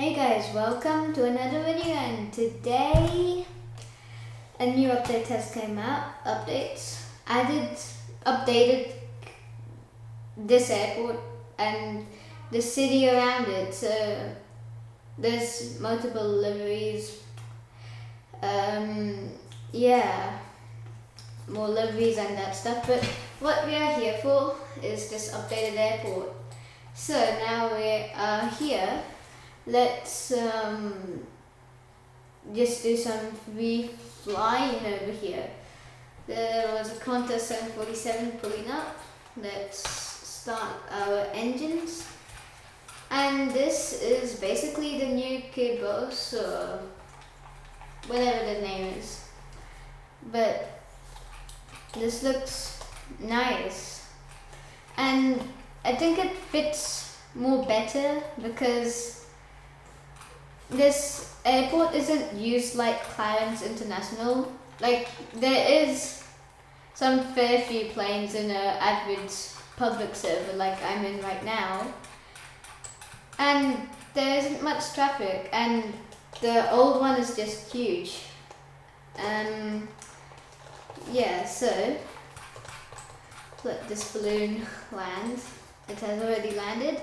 Hey guys, welcome to another video, and today a new update has come out. Updated this airport and the city around it. So there's multiple liveries. Yeah, more liveries and that stuff. But what we are here for is this updated airport. So now we are here. Let's just do some free flying over here. There was a Qantas 747 pulling up. Let's start our engines. And this is basically the new Kiterboro, or whatever the name is. But this looks nice. And I think it fits more better because this airport isn't used like Clarence International. Like, there is some fair few planes in an average public server like I'm in right now, and there isn't much traffic, and the old one is just huge. Yeah, so let this balloon land. It has already landed.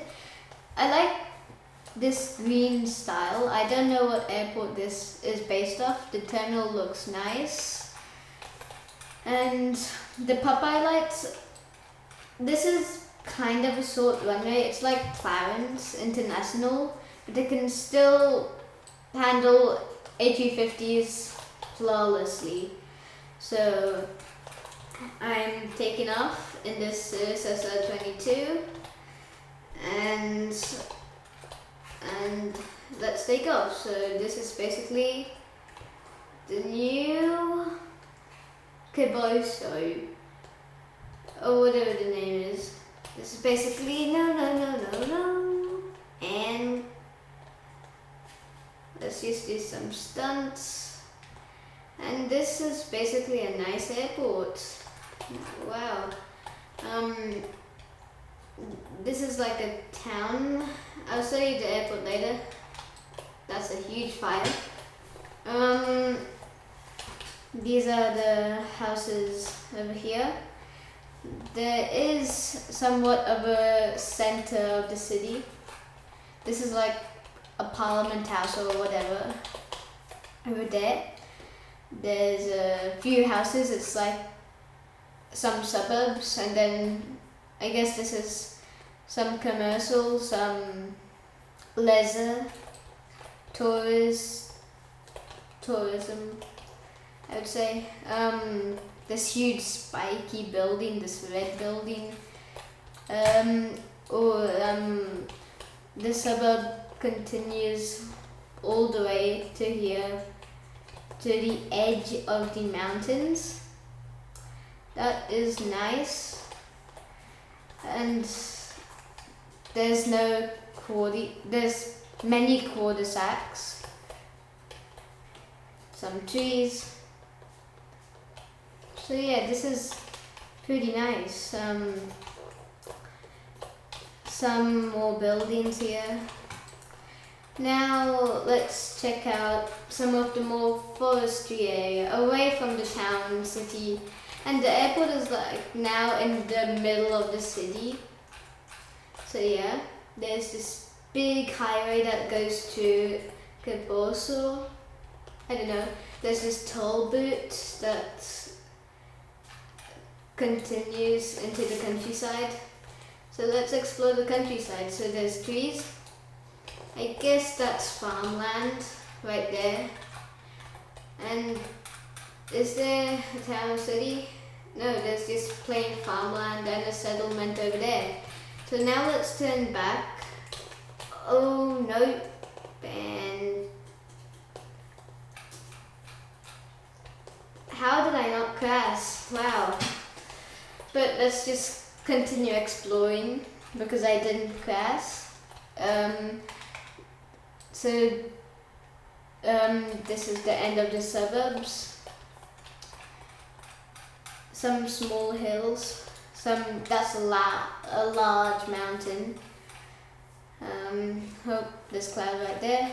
I like this green style. I don't know what airport this is based off. The terminal looks nice. And the Popeye lights, this is kind of a short runway. It's like Clarence International, but it can still handle A350s flawlessly. So I'm taking off in this SR22 and let's take off. So this is basically the new Kiterboro, or whatever the name is. This is basically no, and let's just do some stunts. And this is basically a nice airport. Wow. This is like a town. I'll show you the airport later. That's a huge fire. These are the houses over here. There is somewhat of a center of the city. This is like a parliament house or whatever. Over there, there's a few houses. It's like some suburbs, and then I guess this is some commercial, some leisure, tourism, I would say. This huge spiky building, this red building, the suburb continues all the way to here, to the edge of the mountains. That is nice. And there's many cul-de-sacs, some trees. So yeah, this is pretty nice. Some more buildings here. Now let's check out some of the more forestry area away from the town and city. And the airport is like now in the middle of the city. So yeah, there's this big highway that goes to Kiterboro. I don't know. There's this toll booth that continues into the countryside. So let's explore the countryside. So there's trees. I guess that's farmland right there. And is there a town or city? No, there's just plain farmland and a settlement over there. So now let's turn back. Oh no, and how did I not crash? Wow. But let's just continue exploring because I didn't crash. This is the end of the suburbs. Some small hills. That's a large mountain. Hope this cloud right there.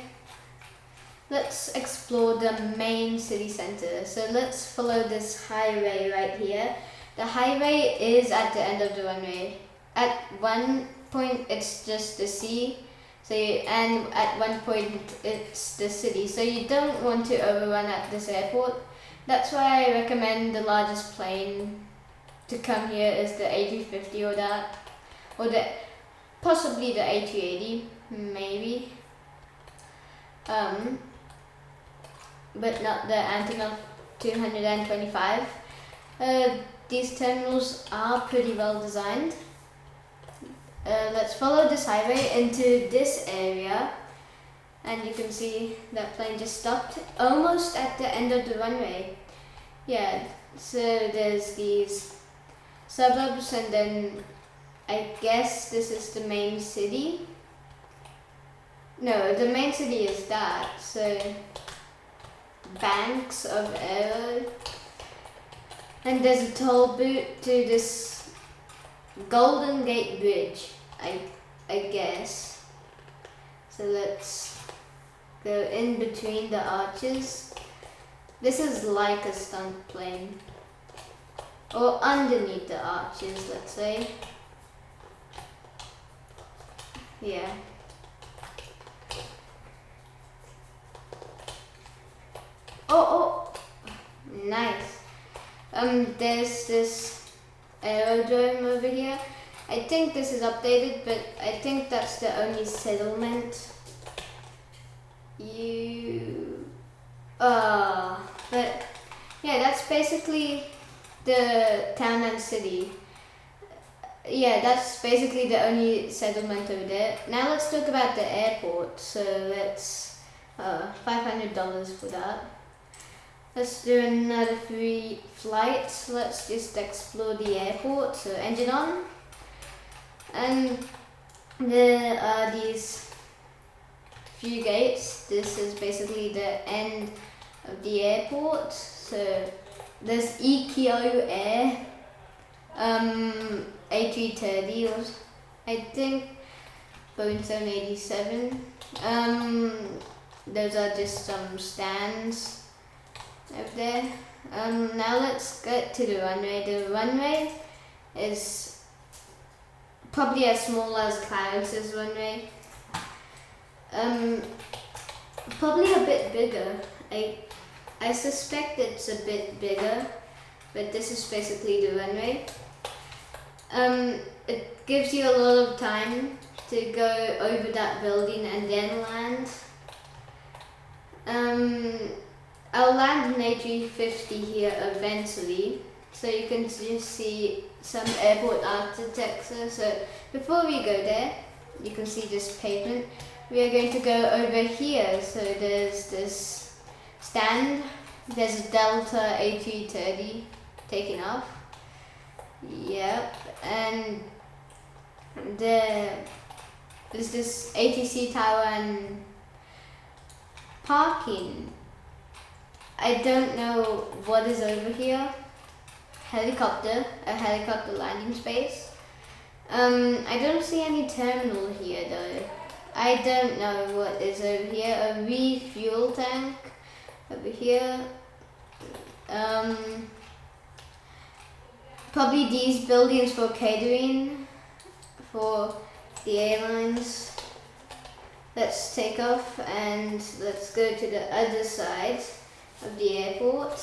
Let's explore the main city center. So let's follow this highway right here. The highway is at the end of the runway. At one point it's just the sea, and at one point it's the city. So you don't want to overrun at this airport. That's why I recommend the largest plane to come here is the A350 or that, or possibly the A380, maybe. But not the Antonov 225. These terminals are pretty well designed. Let's follow this highway into this area, and you can see that plane just stopped almost at the end of the runway. Yeah, so there's these suburbs, and then I guess this is the main city. No, the main city is that, so banks of aero, and there's a toll booth to this Golden Gate Bridge, I guess. So let's go in between the arches. This is like a stunt plane, or underneath the arches, let's say. Yeah. Oh, nice. There's this aerodrome over here. I think this is updated, but I think that's the only settlement. But yeah, that's basically the town and city. Yeah, that's basically the only settlement over there. Now let's talk about the airport. So let's $500 for that. Let's do another 3 flights. Let's just explore the airport. So engine on. And there are these few gates. This is basically the end of the airport. So there's EKO Air A330, or I think Boeing 787. Those are just some stands over there. Now let's get to the runway. The runway is probably as small as Clarence's runway. Probably a bit bigger. I suspect it's a bit bigger, but this is basically the runway. It gives you a lot of time to go over that building and then land. I'll land an A350 here eventually, so you can just see some airport architecture. So before we go there, you can see this pavement. We are going to go over here. So there's this stand. There's a Delta A330 taking off. Yep, and there's this ATC tower and parking. I don't know what is over here. A helicopter landing space. I don't see any terminal here though. I don't know what is over here. A refuel tank over here. Probably these buildings for catering for the airlines. Let's take off and let's go to the other side of the airport.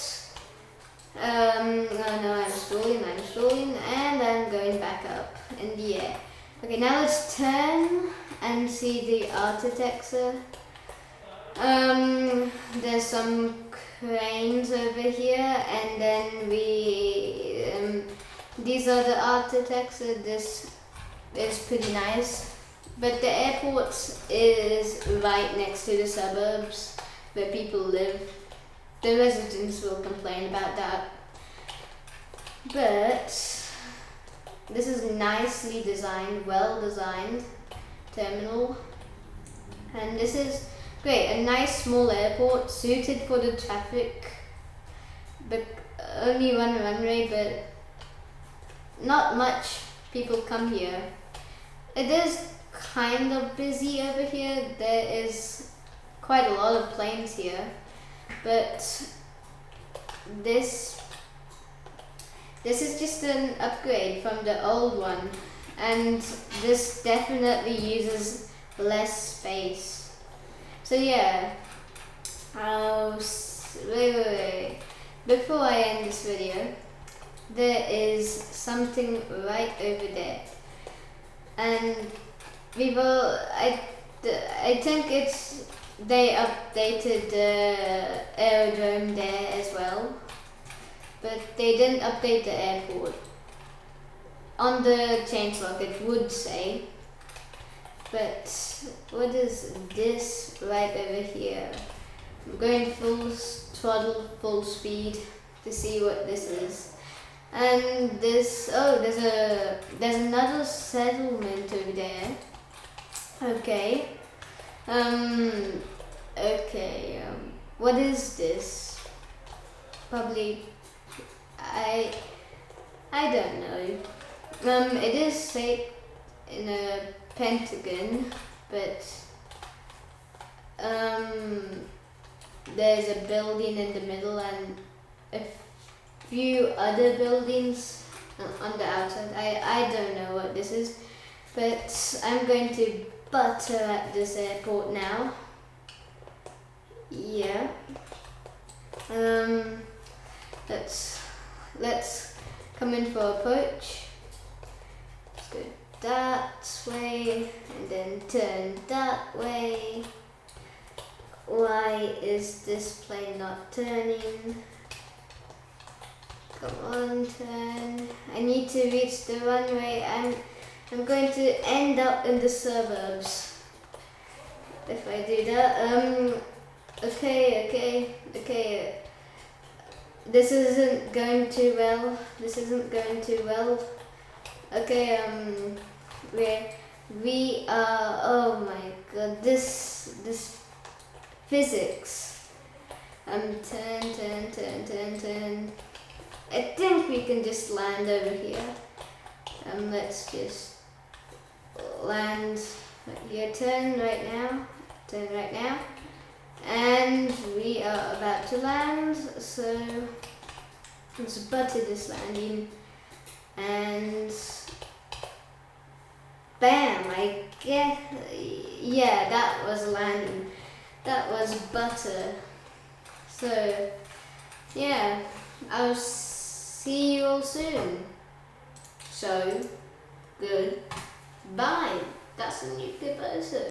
Oh no, I'm stalling, and I'm going back up in the air. Okay, now let's turn and see the architecture. There's some cranes over here, and then these are the architecture. This is pretty nice, but the airport is right next to the suburbs where people live. The residents will complain about that, but this is nicely designed, well designed terminal, and this is great. A nice small airport suited for the traffic, but only one runway, but not much people come here. It is kind of busy over here. There is quite a lot of planes here, but this is just an upgrade from the old one, and this definitely uses less space. So yeah, wait. Before I end this video, there is something right over there, and I think they updated the aerodrome there as well, but they didn't update the airport. On the changelog it would say, but what is this right over here? I'm going full throttle, full speed to see what this is. And this, there's another settlement over there. Okay. What is this? Probably, I don't know. It is shaped in a pentagon, but there's a building in the middle and a few other buildings on the outside. I don't know what this is, but I'm going to butter at this airport now. Yeah. Let's come in for approach. Let's go that way and then turn that way. Why is this plane not turning? Come on, turn. I need to reach the runway. I'm going to end up in the suburbs if I do that. Okay. This isn't going too well. Okay, we are, oh my god, this physics. Turn. I think we can just land over here. Let's just land here. Turn right now. And we are about to land, so let's butter this landing. And bam, I guess, yeah, that was landing. That was butter. So, yeah, I'll see you all soon. So, goodbye. That's a new goodbye.